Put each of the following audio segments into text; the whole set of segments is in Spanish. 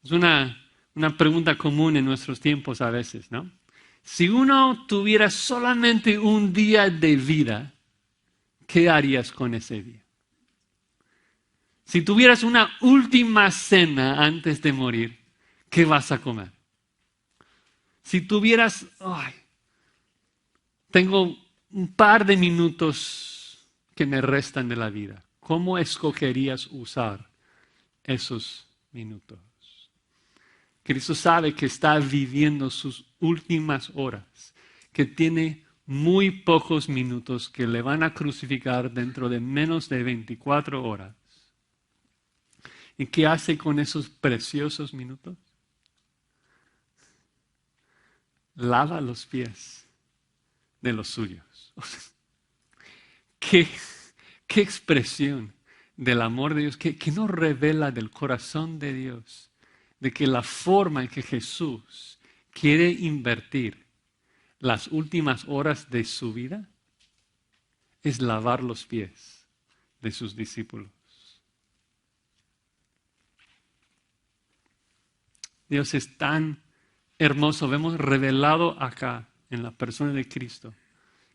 Es una pregunta común en nuestros tiempos a veces, ¿no? Si uno tuviera solamente un día de vida, ¿qué harías con ese día? Si tuvieras una última cena antes de morir, ¿qué vas a comer? Si tuvieras, tengo un par de minutos que me restan de la vida, ¿cómo escogerías usar esos minutos? Cristo sabe que está viviendo sus últimas horas, que tiene muy pocos minutos, que le van a crucificar dentro de menos de 24 horas. ¿Y qué hace con esos preciosos minutos? Lava los pies de los suyos. ¿Qué expresión del amor de Dios? ¿Qué nos revela del corazón de Dios? De que la forma en que Jesús quiere invertir las últimas horas de su vida es lavar los pies de sus discípulos. Dios es tan hermoso. Vemos revelado acá en la persona de Cristo,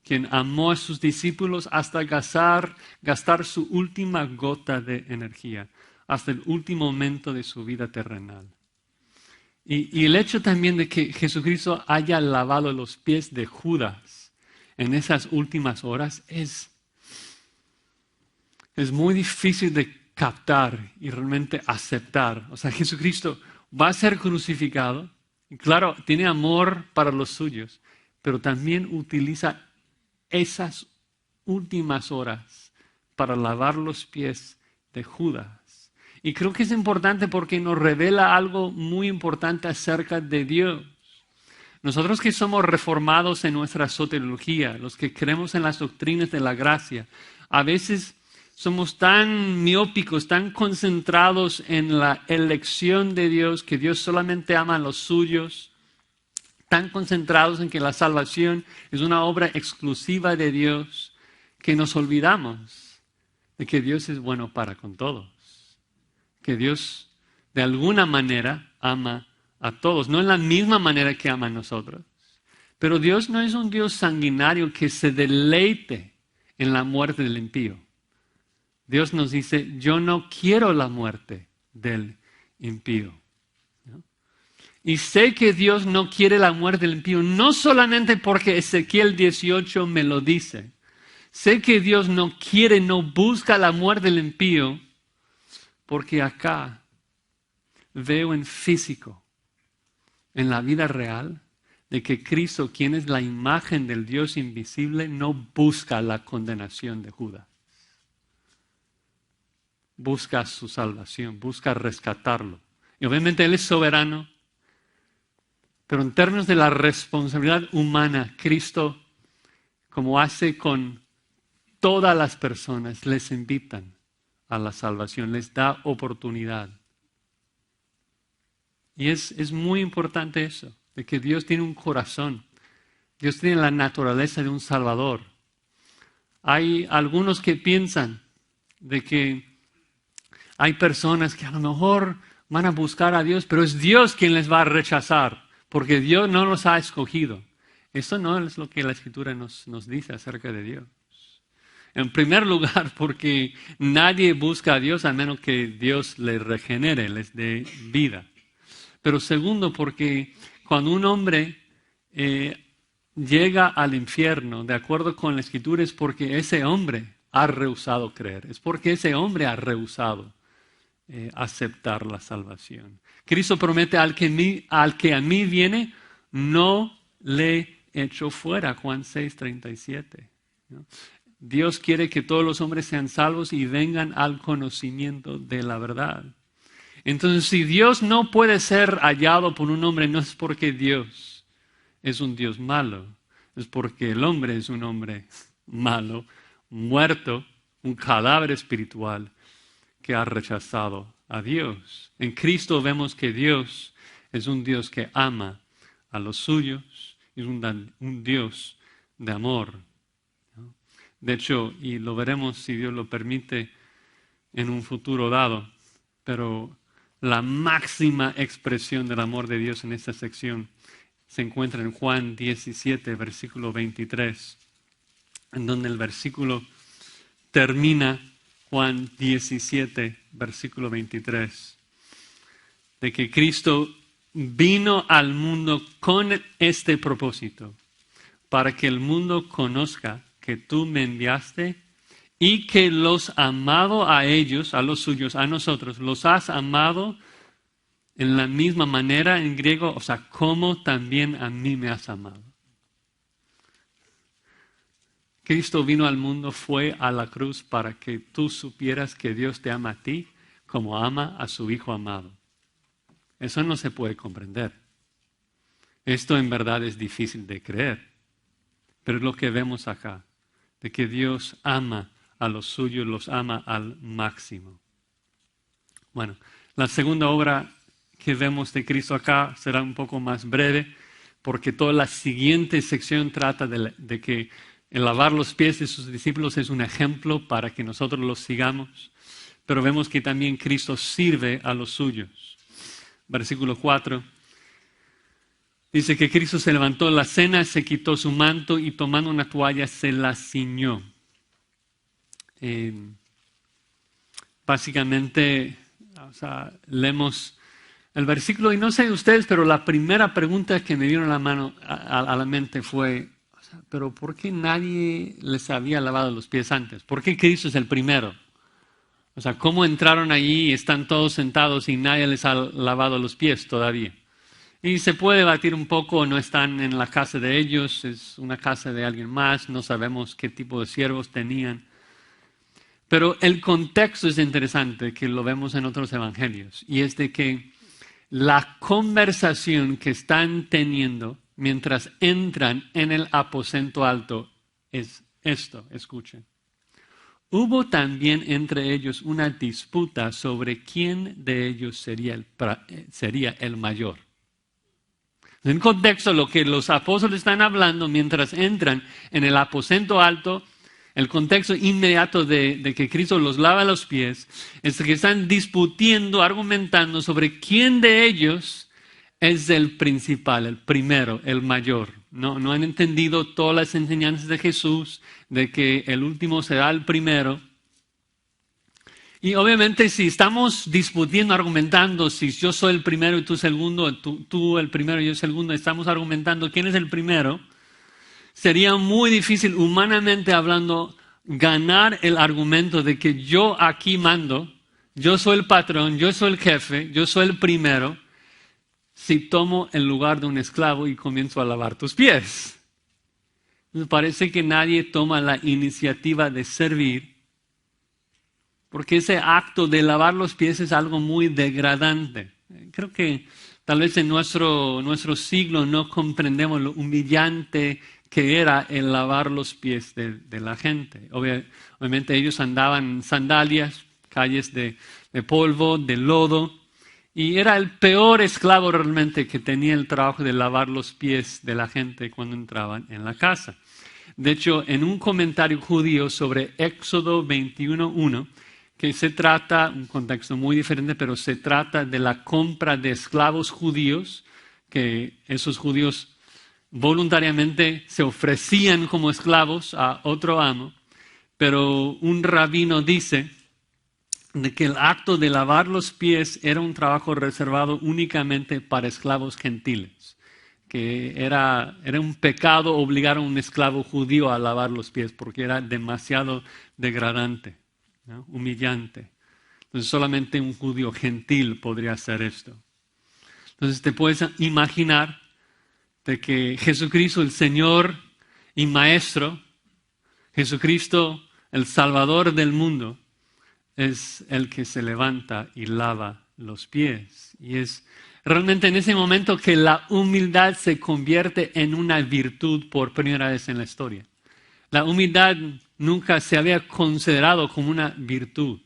quien amó a sus discípulos hasta gastar su última gota de energía, hasta el último momento de su vida terrenal. Y el hecho también de que Jesucristo haya lavado los pies de Judas en esas últimas horas es muy difícil de captar y realmente aceptar. O sea, Jesucristo va a ser crucificado. Y claro, tiene amor para los suyos, pero también utiliza esas últimas horas para lavar los pies de Judas. Y creo que es importante porque nos revela algo muy importante acerca de Dios. Nosotros que somos reformados en nuestra soteriología, los que creemos en las doctrinas de la gracia, a veces somos tan miópicos, tan concentrados en la elección de Dios, que Dios solamente ama a los suyos, tan concentrados en que la salvación es una obra exclusiva de Dios, que nos olvidamos de que Dios es bueno para con todos, que Dios de alguna manera ama a todos, no en la misma manera que ama a nosotros, pero Dios no es un Dios sanguinario que se deleite en la muerte del impío. Dios nos dice, yo no quiero la muerte del impío. ¿No? Y sé que Dios no quiere la muerte del impío, no solamente porque Ezequiel 18 me lo dice. Sé que Dios no quiere, no busca la muerte del impío, porque acá veo en físico, en la vida real, de que Cristo, quien es la imagen del Dios invisible, no busca la condenación de Judas. Busca su salvación, busca rescatarlo. Y obviamente Él es soberano, pero en términos de la responsabilidad humana, Cristo, como hace con todas las personas, les invitan a la salvación, les da oportunidad. Y es muy importante eso, de que Dios tiene un corazón, Dios tiene la naturaleza de un Salvador. Hay algunos que piensan de que hay personas que a lo mejor van a buscar a Dios, pero es Dios quien les va a rechazar, porque Dios no los ha escogido. Eso no es lo que la Escritura nos dice acerca de Dios. En primer lugar, porque nadie busca a Dios a menos que Dios les regenere, les dé vida. Pero segundo, porque cuando un hombre llega al infierno, de acuerdo con la Escritura, es porque ese hombre ha rehusado creer, es porque ese hombre ha rehusado aceptar la salvación. Cristo promete al que a mí viene, no le echo fuera. Juan 6:37. ¿No? Dios quiere que todos los hombres sean salvos y vengan al conocimiento de la verdad. Entonces, si Dios no puede ser hallado por un hombre, no es porque Dios es un Dios malo, es porque el hombre es un hombre malo, muerto, un cadáver espiritual que ha rechazado a Dios. En Cristo vemos que Dios es un Dios que ama a los suyos, es un Dios de amor. ¿No? De hecho, y lo veremos si Dios lo permite en un futuro dado, pero la máxima expresión del amor de Dios en esta sección se encuentra en Juan 17, versículo 23, en donde el versículo termina, Juan 17, versículo 23, de que Cristo vino al mundo con este propósito, para que el mundo conozca que tú me enviaste y que los amado a ellos, a los suyos, a nosotros, los has amado en la misma manera en griego, o sea, como también a mí me has amado. Cristo vino al mundo, fue a la cruz para que tú supieras que Dios te ama a ti como ama a su Hijo amado. Eso no se puede comprender. Esto en verdad es difícil de creer, pero es lo que vemos acá, de que Dios ama a los suyos, los ama al máximo. Bueno, la segunda obra que vemos de Cristo acá será un poco más breve, porque toda la siguiente sección trata de que el lavar los pies de sus discípulos es un ejemplo para que nosotros los sigamos, pero vemos que también Cristo sirve a los suyos. Versículo 4, dice que Cristo se levantó en la cena, se quitó su manto y tomando una toalla se la ciñó. Básicamente, leemos el versículo, y no sé de ustedes, pero la primera pregunta que me vino a la mente fue, pero ¿por qué nadie les había lavado los pies antes? ¿Por qué Cristo es el primero? O sea, ¿cómo entraron allí y están todos sentados y nadie les ha lavado los pies todavía? Y se puede debatir un poco, no están en la casa de ellos, es una casa de alguien más, no sabemos qué tipo de siervos tenían. Pero el contexto es interesante, que lo vemos en otros evangelios, y es de que la conversación que están teniendo mientras entran en el aposento alto es esto, escuchen. Hubo también entre ellos una disputa sobre quién de ellos sería el mayor. En contexto, lo que los apóstoles están hablando mientras entran en el aposento alto, el contexto inmediato de que Cristo los lava los pies, es que están discutiendo, argumentando sobre quién de ellos es el principal, el primero, el mayor. No han entendido todas las enseñanzas de Jesús, de que el último será el primero. Y obviamente si estamos discutiendo, argumentando, si yo soy el primero y tú el segundo, tú el primero y yo el segundo, estamos argumentando quién es el primero, sería muy difícil, humanamente hablando, ganar el argumento de que yo aquí mando, yo soy el patrón, yo soy el jefe, yo soy el primero, si tomo el lugar de un esclavo y comienzo a lavar tus pies. Me parece que nadie toma la iniciativa de servir, porque ese acto de lavar los pies es algo muy degradante. Creo que tal vez en nuestro siglo no comprendemos lo humillante que era el lavar los pies de la gente. Obviamente ellos andaban en sandalias, calles de polvo, de lodo, y era el peor esclavo realmente que tenía el trabajo de lavar los pies de la gente cuando entraban en la casa. De hecho, en un comentario judío sobre Éxodo 21:1, que se trata, un contexto muy diferente, pero se trata de la compra de esclavos judíos, que esos judíos voluntariamente se ofrecían como esclavos a otro amo, pero un rabino dice de que el acto de lavar los pies era un trabajo reservado únicamente para esclavos gentiles, que era un pecado obligar a un esclavo judío a lavar los pies porque era demasiado degradante, ¿no? Humillante. Entonces solamente un judío gentil podría hacer esto. Entonces te puedes imaginar de que Jesucristo, el Señor y Maestro, Jesucristo, el Salvador del mundo, es el que se levanta y lava los pies. Y es realmente en ese momento que la humildad se convierte en una virtud por primera vez en la historia. La humildad nunca se había considerado como una virtud.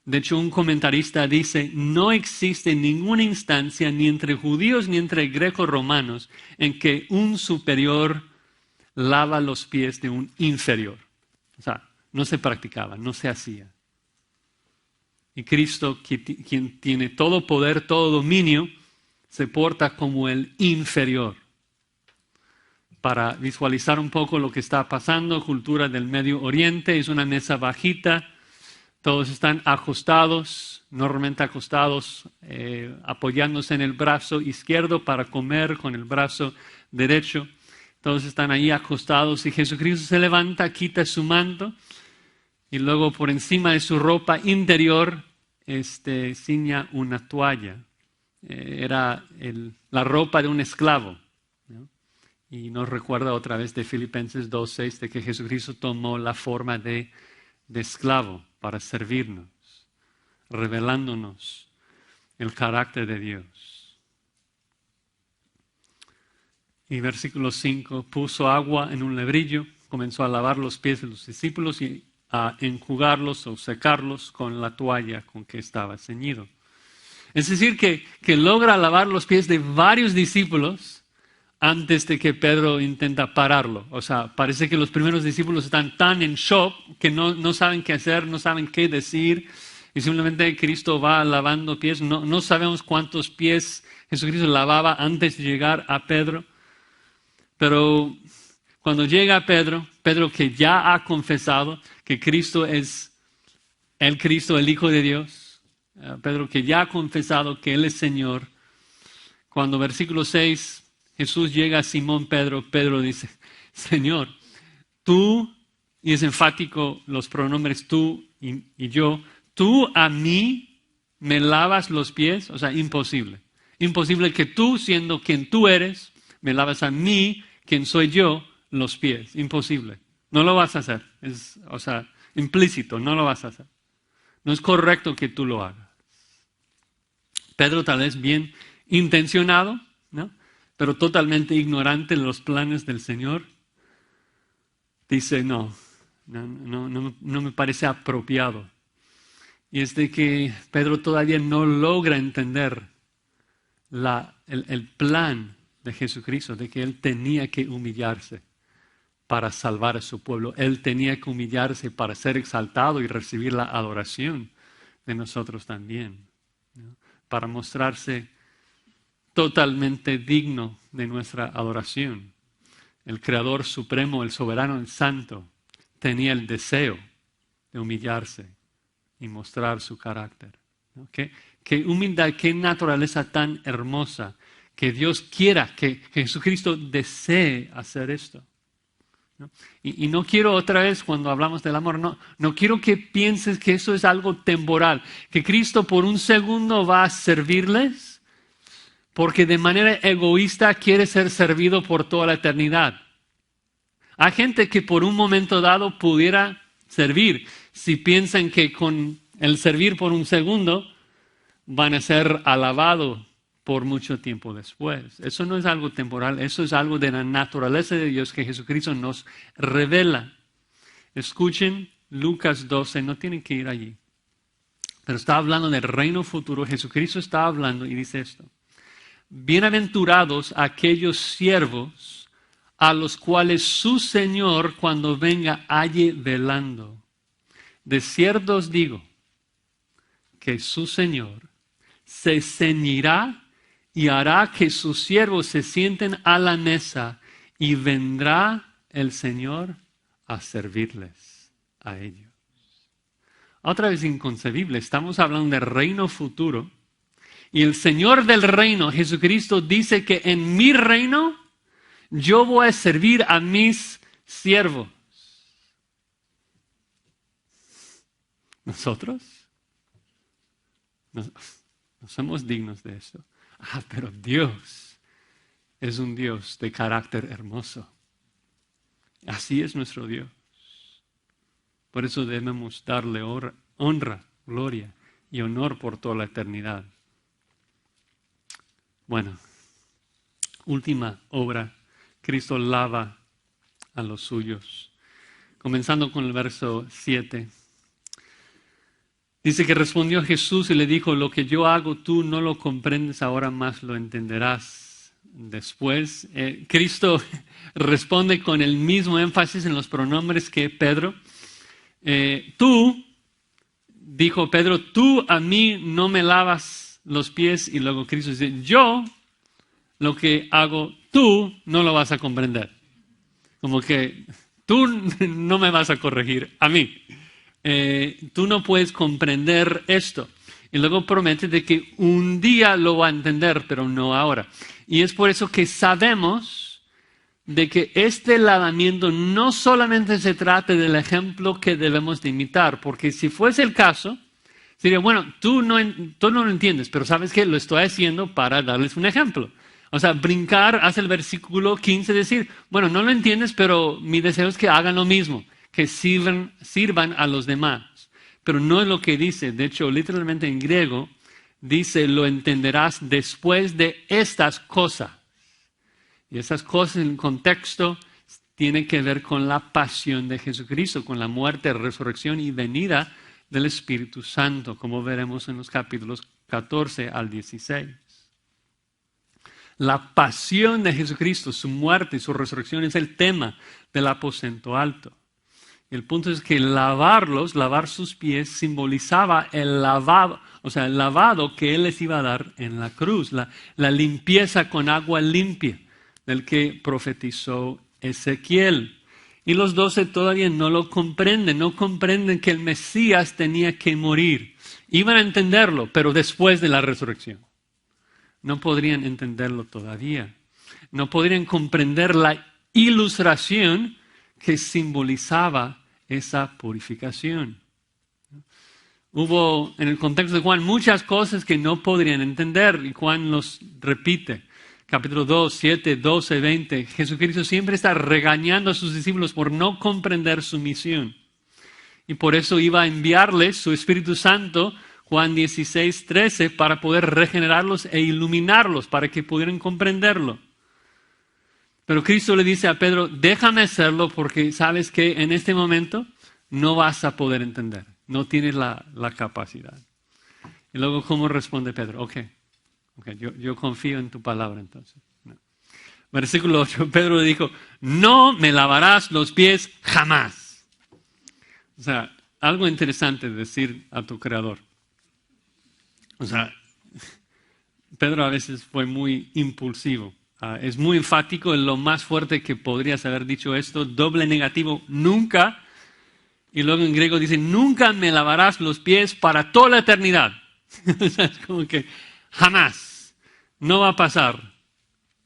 De hecho, un comentarista dice, no existe ninguna instancia ni entre judíos ni entre greco-romanos en que un superior lava los pies de un inferior. O sea, no se practicaba, no se hacía. Y Cristo, quien tiene todo poder, todo dominio, se porta como el inferior. Para visualizar un poco lo que está pasando, cultura del Medio Oriente, es una mesa bajita, todos están acostados, normalmente acostados, apoyándose en el brazo izquierdo para comer con el brazo derecho. Todos están ahí acostados y Jesucristo se levanta, quita su manto y luego por encima de su ropa interior ciña una toalla. Era la ropa de un esclavo, ¿no? Y nos recuerda otra vez de Filipenses 2:6 de que Jesucristo tomó la forma de esclavo para servirnos, revelándonos el carácter de Dios. Y versículo 5, puso agua en un lebrillo, comenzó a lavar los pies de los discípulos y a enjugarlos o secarlos con la toalla con que estaba ceñido. Es decir, que logra lavar los pies de varios discípulos antes de que Pedro intenta pararlo. O sea, parece que los primeros discípulos están tan en shock que no saben qué hacer, no saben qué decir. Y simplemente Cristo va lavando pies. No sabemos cuántos pies Jesucristo lavaba antes de llegar a Pedro. Pero cuando llega Pedro que ya ha confesado que Cristo es el Cristo, el Hijo de Dios. Pedro que ya ha confesado que Él es Señor. Cuando versículo 6... Jesús llega a Simón Pedro, Pedro dice, Señor, tú, y es enfático los pronombres tú y yo, tú a mí me lavas los pies, o sea, imposible. Imposible que tú, siendo quien tú eres, me lavas a mí, quien soy yo, los pies. Imposible. No lo vas a hacer. Es, implícito, no lo vas a hacer. No es correcto que tú lo hagas. Pedro tal vez bien intencionado, ¿no? Pero totalmente ignorante de los planes del Señor, dice, no me parece apropiado. Y es de que Pedro todavía no logra entender el plan de Jesucristo, de que Él tenía que humillarse para salvar a su pueblo. Él tenía que humillarse para ser exaltado y recibir la adoración de nosotros también, ¿no? Para mostrarse totalmente digno de nuestra adoración. El Creador Supremo, el Soberano, el Santo, tenía el deseo de humillarse y mostrar su carácter, ¿no? Qué humildad, qué naturaleza tan hermosa, que Dios quiera, que Jesucristo desee hacer esto, ¿no? Y no quiero otra vez, cuando hablamos del amor, no quiero que pienses que eso es algo temporal, que Cristo por un segundo va a servirles, porque de manera egoísta quiere ser servido por toda la eternidad. Hay gente que por un momento dado pudiera servir, si piensan que con el servir por un segundo van a ser alabados por mucho tiempo después. Eso no es algo temporal, eso es algo de la naturaleza de Dios que Jesucristo nos revela. Escuchen Lucas 12, no tienen que ir allí, pero está hablando del reino futuro. Jesucristo está hablando y dice esto. Bienaventurados aquellos siervos a los cuales su Señor cuando venga halle velando. De cierto os digo que su Señor se ceñirá y hará que sus siervos se sienten a la mesa y vendrá el Señor a servirles a ellos. Otra vez inconcebible, estamos hablando del reino futuro. Y el Señor del reino, Jesucristo, dice que en mi reino yo voy a servir a mis siervos. ¿Nosotros? No somos dignos de eso. Pero Dios es un Dios de carácter hermoso. Así es nuestro Dios. Por eso debemos darle honra, gloria y honor por toda la eternidad. Bueno, última obra, Cristo lava a los suyos. Comenzando con el verso 7. Dice que respondió Jesús y le dijo, lo que yo hago tú no lo comprendes ahora, más lo entenderás después. Cristo responde con el mismo énfasis en los pronombres que Pedro. Tú, dijo Pedro, tú a mí no me lavas los pies, y luego Cristo dice, yo lo que hago, tú no lo vas a comprender. Como que tú no me vas a corregir a mí. Tú no puedes comprender esto. Y luego promete de que un día lo va a entender, pero no ahora. Y es por eso que sabemos de que este lavamiento no solamente se trata del ejemplo que debemos de imitar, porque si fuese el caso, sería, bueno, tú no lo entiendes, pero ¿sabes qué? Lo estoy haciendo para darles un ejemplo. O sea, brincar hacia el versículo 15, decir, bueno, no lo entiendes, pero mi deseo es que hagan lo mismo, que sirvan a los demás. Pero no es lo que dice. De hecho, literalmente en griego, dice, lo entenderás después de estas cosas. Y esas cosas en el contexto tienen que ver con la pasión de Jesucristo, con la muerte, resurrección y venida del Espíritu Santo, como veremos en los capítulos 14 al 16. La pasión de Jesucristo, su muerte y su resurrección es el tema del aposento alto. Y el punto es que lavar sus pies, simbolizaba el lavado, o sea, el lavado que Él les iba a dar en la cruz, la limpieza con agua limpia, del que profetizó Ezequiel. Y los 12 todavía no lo comprenden, no comprenden que el Mesías tenía que morir. Iban a entenderlo, pero después de la resurrección. No podrían entenderlo todavía. No podrían comprender la ilustración que simbolizaba esa purificación. Hubo en el contexto de Juan muchas cosas que no podrían entender y Juan los repite. Capítulo 2, 7, 12, 20. Jesucristo siempre está regañando a sus discípulos por no comprender su misión. Y por eso iba a enviarles su Espíritu Santo, Juan 16, 13, para poder regenerarlos e iluminarlos, para que pudieran comprenderlo. Pero Cristo le dice a Pedro, déjame hacerlo porque sabes que en este momento no vas a poder entender. No tienes la capacidad. Y luego, ¿cómo responde Pedro? Ok, yo confío en tu palabra entonces. No. Versículo 8, Pedro le dijo, no me lavarás los pies jamás. O sea, algo interesante decir a tu Creador. O sea, Pedro a veces fue muy impulsivo. Es muy enfático, en lo más fuerte que podrías haber dicho esto, doble negativo, nunca. Y luego en griego dice, nunca me lavarás los pies para toda la eternidad. O sea, es como que jamás, no va a pasar.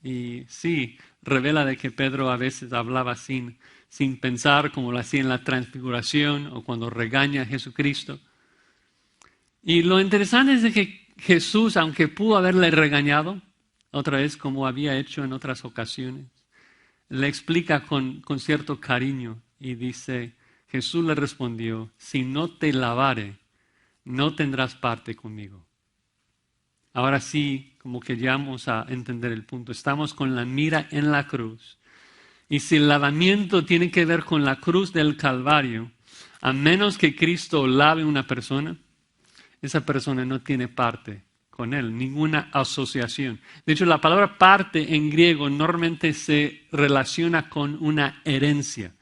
Y sí, revela de que Pedro a veces hablaba sin pensar, como lo hacía en la transfiguración o cuando regaña a Jesucristo. Y lo interesante es de que Jesús, aunque pudo haberle regañado, otra vez como había hecho en otras ocasiones, le explica con cierto cariño y dice, Jesús le respondió, si no te lavare, no tendrás parte conmigo. Ahora sí, como que ya vamos a entender el punto. Estamos con la mira en la cruz. Y si el lavamiento tiene que ver con la cruz del Calvario, a menos que Cristo lave una persona, esa persona no tiene parte con Él, ninguna asociación. De hecho, la palabra parte en griego normalmente se relaciona con una herencia.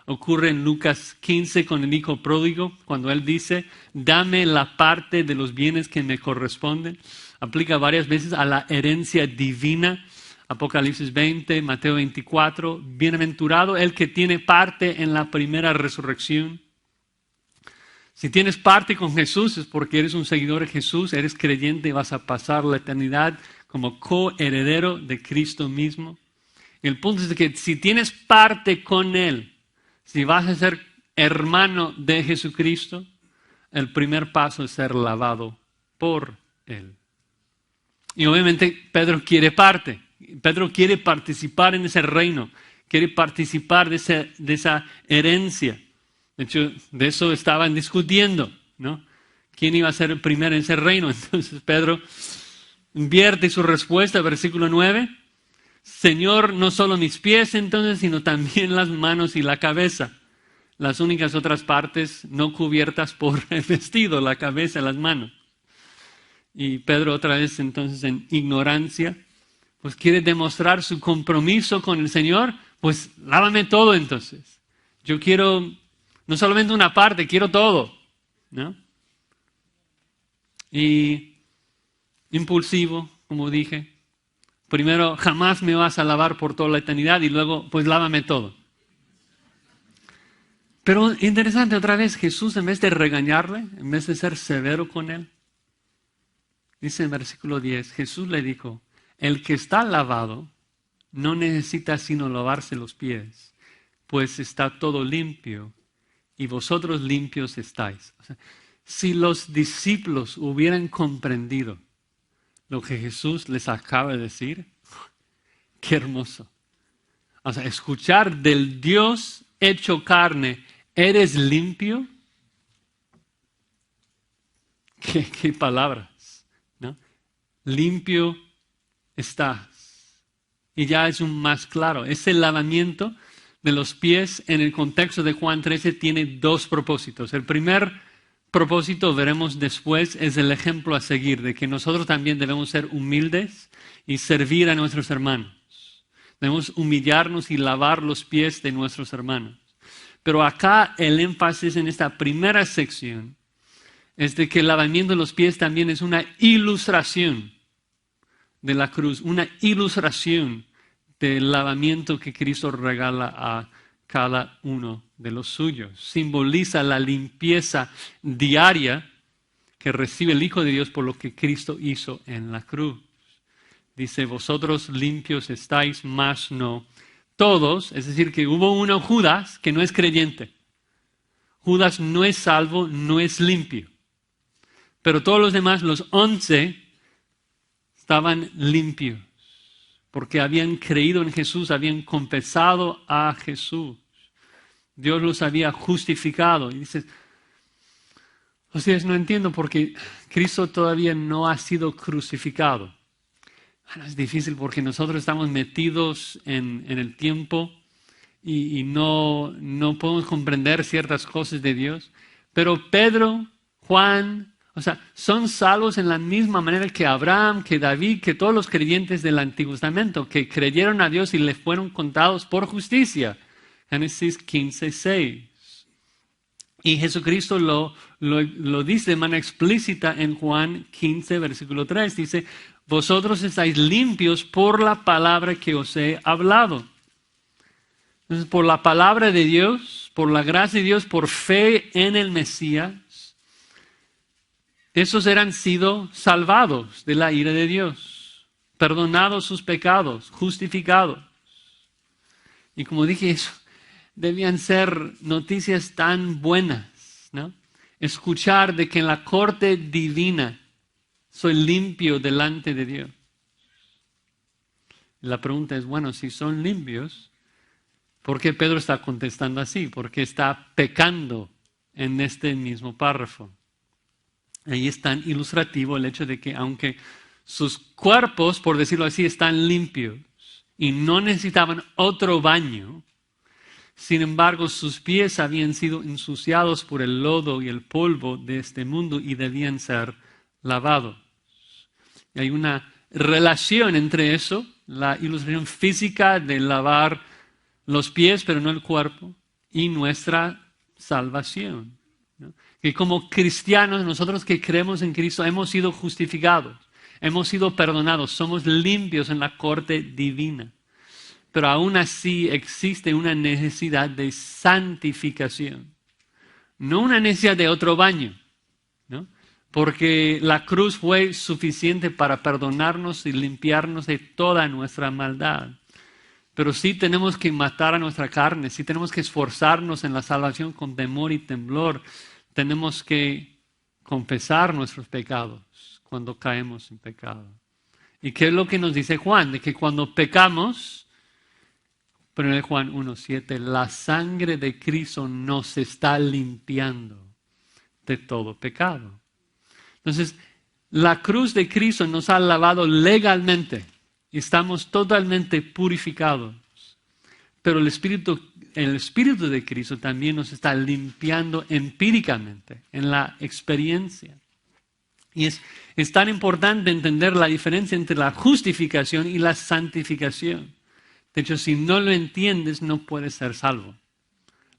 Ocurre en Lucas 15 con el hijo pródigo, cuando él dice, dame la parte de los bienes que me corresponden. Aplica varias veces a la herencia divina. Apocalipsis 20, Mateo 24, bienaventurado el que tiene parte en la primera resurrección. Si tienes parte con Jesús es porque eres un seguidor de Jesús, eres creyente y vas a pasar la eternidad como coheredero de Cristo mismo. Y el punto es que si tienes parte con Él, si vas a ser hermano de Jesucristo, el primer paso es ser lavado por Él. Y obviamente Pedro quiere parte. Pedro quiere participar en ese reino, quiere participar de esa herencia. De hecho, de eso estaban discutiendo, ¿no? ¿Quién iba a ser el primero en ese reino? Entonces Pedro invierte su respuesta, versículo 9. Señor, no solo mis pies entonces, sino también las manos y la cabeza. Las únicas otras partes no cubiertas por el vestido, la cabeza y las manos. Y Pedro otra vez entonces en ignorancia, pues quiere demostrar su compromiso con el Señor, pues lávame todo entonces. Yo quiero no solamente una parte, quiero todo, ¿no? y impulsivo, como dije. Primero, jamás me vas a lavar por toda la eternidad y luego, pues lávame todo. Pero interesante, otra vez, Jesús en vez de regañarle, en vez de ser severo con él, dice en versículo 10, Jesús le dijo, el que está lavado no necesita sino lavarse los pies, pues está todo limpio y vosotros limpios estáis. O sea, si los discípulos hubieran comprendido lo que Jesús les acaba de decir, qué hermoso. O sea, escuchar del Dios hecho carne, ¿eres limpio? ¿Qué palabras? ¿No? Limpio estás. Y ya es un más claro. Ese lavamiento de los pies en el contexto de Juan 13 tiene dos propósitos. El primer propósito, veremos después, es el ejemplo a seguir, de que nosotros también debemos ser humildes y servir a nuestros hermanos. Debemos humillarnos y lavar los pies de nuestros hermanos. Pero acá el énfasis en esta primera sección es de que el lavamiento de los pies también es una ilustración de la cruz, una ilustración del lavamiento que Cristo regala a cada uno de los suyos. Simboliza la limpieza diaria que recibe el Hijo de Dios por lo que Cristo hizo en la cruz. Dice, vosotros limpios estáis, mas no todos. Es decir, que hubo uno, Judas, que no es creyente. Judas no es salvo, no es limpio. Pero todos los demás, los 11, estaban limpios. Porque habían creído en Jesús, habían confesado a Jesús. Dios los había justificado. Y dices, o sea, no entiendo porque Cristo todavía no ha sido crucificado. Bueno, es difícil porque nosotros estamos metidos en el tiempo y no podemos comprender ciertas cosas de Dios. Pero Pedro, Juan, o sea, son salvos en la misma manera que Abraham, que David, que todos los creyentes del Antiguo Testamento, que creyeron a Dios y les fueron contados por justicia. Génesis 15:6. Y Jesucristo lo dice de manera explícita en Juan 15, versículo 3. Dice, vosotros estáis limpios por la palabra que os he hablado. Entonces, por la palabra de Dios, por la gracia de Dios, por fe en el Mesías, esos eran sido salvados de la ira de Dios, perdonados sus pecados, justificados. Y como dije, eso debían ser noticias tan buenas, ¿no? Escuchar de que en la corte divina soy limpio delante de Dios. La pregunta es, bueno, si son limpios, ¿por qué Pedro está contestando así? Porque está pecando en este mismo párrafo. Ahí es tan ilustrativo el hecho de que aunque sus cuerpos, por decirlo así, están limpios y no necesitaban otro baño, sin embargo sus pies habían sido ensuciados por el lodo y el polvo de este mundo y debían ser lavados. Y hay una relación entre eso, la ilustración física de lavar los pies, pero no el cuerpo, y nuestra salvación, ¿no? Que como cristianos, nosotros que creemos en Cristo, hemos sido justificados, hemos sido perdonados, somos limpios en la corte divina. Pero aún así existe una necesidad de santificación, no una necesidad de otro baño, ¿no? Porque la cruz fue suficiente para perdonarnos y limpiarnos de toda nuestra maldad. Pero sí tenemos que matar a nuestra carne, sí tenemos que esforzarnos en la salvación con temor y temblor. Tenemos que confesar nuestros pecados cuando caemos en pecado. ¿Y qué es lo que nos dice Juan? De que cuando pecamos, 1 Juan 1:7, la sangre de Cristo nos está limpiando de todo pecado. Entonces, la cruz de Cristo nos ha lavado legalmente. Estamos totalmente purificados. Pero el Espíritu de Cristo también nos está limpiando empíricamente, en la experiencia. Y es tan importante entender la diferencia entre la justificación y la santificación. De hecho, si no lo entiendes, no puedes ser salvo.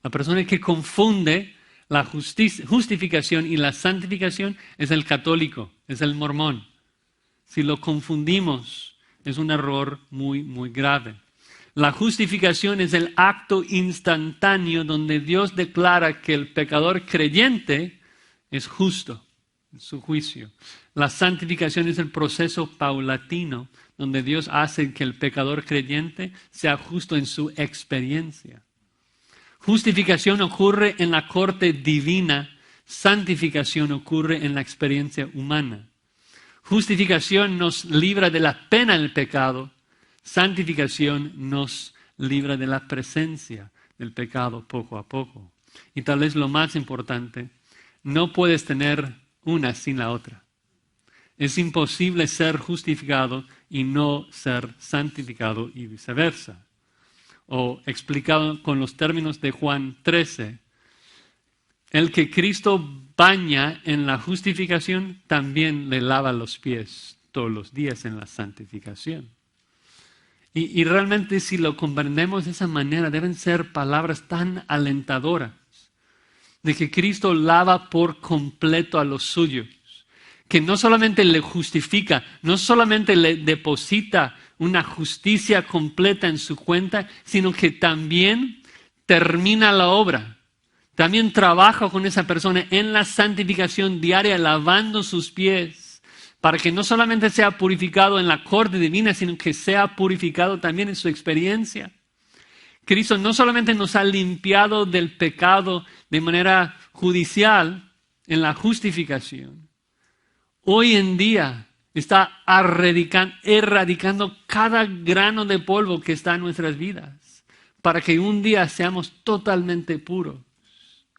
La persona que confunde la justificación y la santificación es el católico, es el mormón. Si lo confundimos, es un error muy, muy grave. La justificación es el acto instantáneo donde Dios declara que el pecador creyente es justo en su juicio. La santificación es el proceso paulatino donde Dios hace que el pecador creyente sea justo en su experiencia. Justificación ocurre en la corte divina, santificación ocurre en la experiencia humana. Justificación nos libra de la pena del pecado, santificación nos libra de la presencia del pecado poco a poco. Y tal vez lo más importante, no puedes tener una sin la otra. Es imposible ser justificado y no ser santificado y viceversa. O explicado con los términos de Juan 13, el que Cristo baña en la justificación también le lava los pies todos los días en la santificación. Y realmente si lo comprendemos de esa manera, deben ser palabras tan alentadoras de que Cristo lava por completo a los suyos, que no solamente le justifica, no solamente le deposita una justicia completa en su cuenta, sino que también termina la obra. También trabaja con esa persona en la santificación diaria, lavando sus pies, para que no solamente sea purificado en la corte divina, sino que sea purificado también en su experiencia. Cristo no solamente nos ha limpiado del pecado de manera judicial en la justificación, hoy en día está erradicando cada grano de polvo que está en nuestras vidas, para que un día seamos totalmente puros,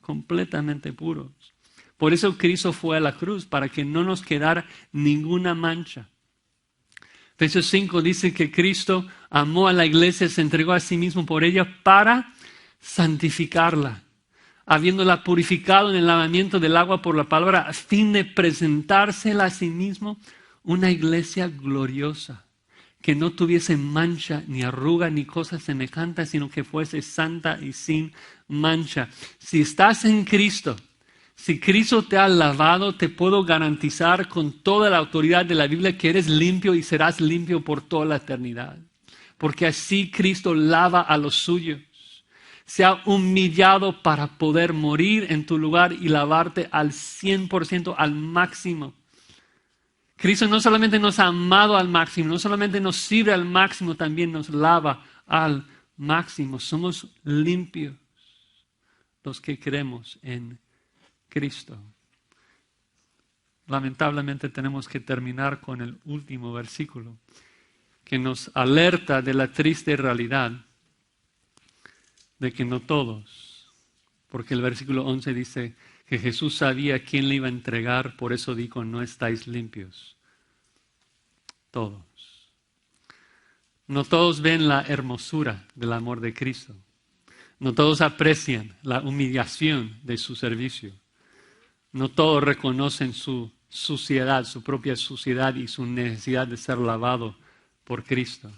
completamente puros. Por eso Cristo fue a la cruz, para que no nos quedara ninguna mancha. Efesios 5 dice que Cristo amó a la iglesia, se entregó a sí mismo por ella para santificarla, habiéndola purificado en el lavamiento del agua por la palabra, a fin de presentársela a sí mismo una iglesia gloriosa, que no tuviese mancha, ni arruga, ni cosa semejante, sino que fuese santa y sin mancha. Si estás en Cristo, si Cristo te ha lavado, te puedo garantizar con toda la autoridad de la Biblia que eres limpio y serás limpio por toda la eternidad. Porque así Cristo lava a los suyos. Se ha humillado para poder morir en tu lugar y lavarte al 100%, al máximo. Cristo no solamente nos ha amado al máximo, no solamente nos sirve al máximo, también nos lava al máximo. Somos limpios los que creemos en Cristo. Lamentablemente tenemos que terminar con el último versículo que nos alerta de la triste realidad de que no todos, porque el versículo 11 dice que Jesús sabía quién le iba a entregar, por eso dijo, no estáis limpios. Todos. No todos ven la hermosura del amor de Cristo. No todos aprecian la humillación de su servicio. No todos reconocen su suciedad, su propia suciedad y su necesidad de ser lavado por Cristo.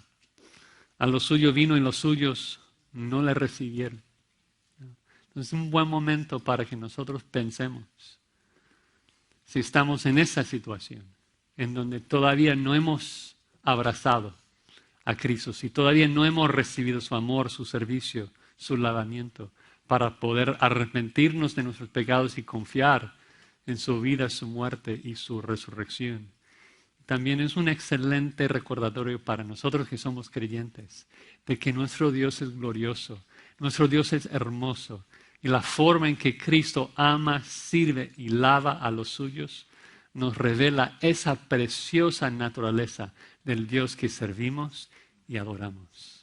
A lo suyo vino y los suyos no le recibieron. Entonces es un buen momento para que nosotros pensemos si estamos en esa situación, en donde todavía no hemos abrazado a Cristo, si todavía no hemos recibido su amor, su servicio, su lavamiento, para poder arrepentirnos de nuestros pecados y confiar en su vida, su muerte y su resurrección. También es un excelente recordatorio para nosotros que somos creyentes de que nuestro Dios es glorioso, nuestro Dios es hermoso y la forma en que Cristo ama, sirve y lava a los suyos nos revela esa preciosa naturaleza del Dios que servimos y adoramos.